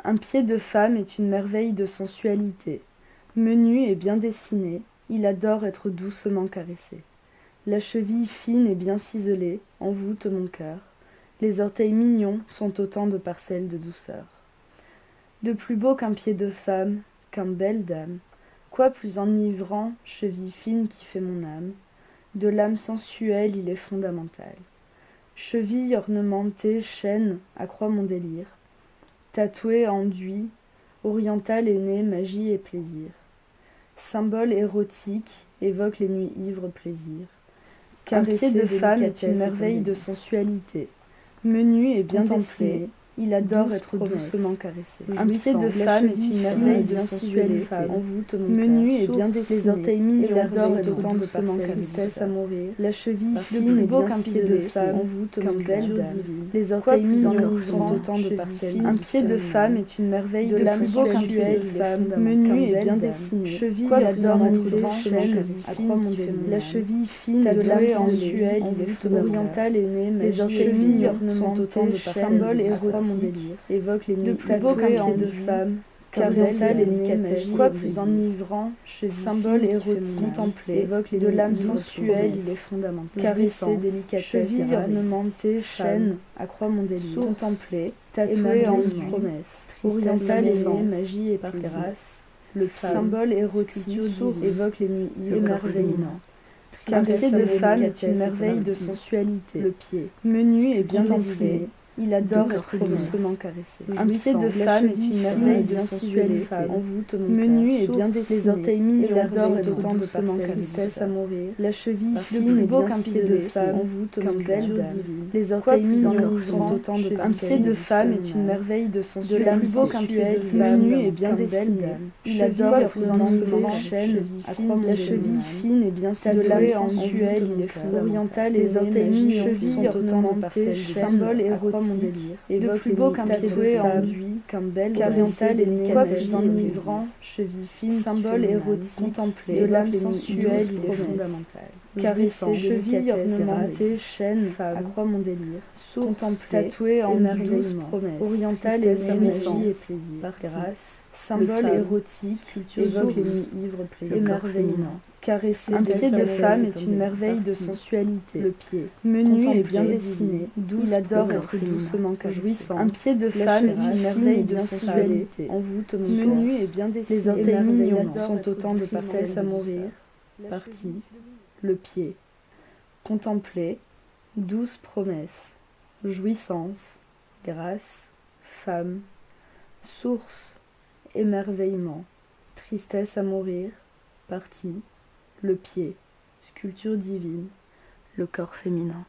Un pied de femme est une merveille de sensualité. Menu et bien dessiné, il adore être doucement caressé. La cheville fine et bien ciselée envoûte mon cœur. Les orteils mignons sont autant de parcelles de douceur. De plus beau qu'un pied de femme, qu'un belle dame, quoi plus enivrant, cheville fine qui fait mon âme. De l'âme sensuelle, il est fondamental. Cheville ornementée, chaîne, accroît mon délire. Tatoué, enduit, oriental est né, magie et plaisir. Symbole érotique, évoque les nuits ivres plaisirs. Un pied de femme est une merveille de sensualité. Menu et bien dessiné, il adore être doucement caressé. Un pied de femme est une merveille de sensualité. Menu et bien dessiné, les orteils mignons, il adore être autant de tristesse à mourir. La cheville fine et bien qu'un pied de femme, qu'un belle dame. Les orteils mignons sont autant de parcelles. Un pied de femme est une merveille de sensualité. Menu et bien dessiné, cheville adore être chaîne, la cheville fine de l'âme sensuelle, orientale et née, les orteils sont autant de symboles érotiques, évoquent les nuits tatouées en de femmes, caressales et délicatesse, quoi plus enivrant, symbole érotique, contemplé, évoque de l'âme sensuelle, il est fondamental, caresser, délicatesse, cheville ornementée, chaîne, accroît mon délire, contemplé, tatoué en promesse, orientale et née, magie et par grâce, le symbole érotique, évoque les nuits émerveillement. Un pied de femme est une merveille de sensualité. Le pied, menu et bien dessiné, il adore être doucement caressé. Un pied de femme est une merveille de sensualité. Menu et bien dessiné, les orteils mignons, il adore être autant de tristesse à mourir. La cheville fine et bien qu'un pied de femme, qu'un belle dame. Les orteils mignons sont autant de un pied de femme est une merveille de sensualité. Plus beau qu'un pied de menu et bien dessiné. Il adore être doucement chaîne, la cheville fine et bien tatouée en sensuelle, orientale et les orteils mignons, cheville ornementée, symbole érotique, de plus beau qu'un pied enduit, qu'un bel oriental et délicatesse enivrant, cheville fine, symbole érotique, contemplé, de l'âme sensuelle, il est fondamental. Caresser, cheville ornementée, chaîne, accroît mon délire, contemplé, tatoué en douce promesse, oriental et magie et plaisir, par grâce, symbole érotique, évoque les nuits ivres plaisir, émerveillement. Caresser, un pied de femme est une merveille de sensualité. Le pied, menu et bien dessiné, il adore être doucement jouissant. Un pied de femme est une merveille de sensualité. Envoûte mon menu et bien dessiné, les orteils mignons sont autant de tristesse à mourir. Partie, le pied, contempler, douce promesse, jouissance, grâce, femme, source, émerveillement, tristesse à mourir, partie, le pied, sculpture divine, le corps féminin.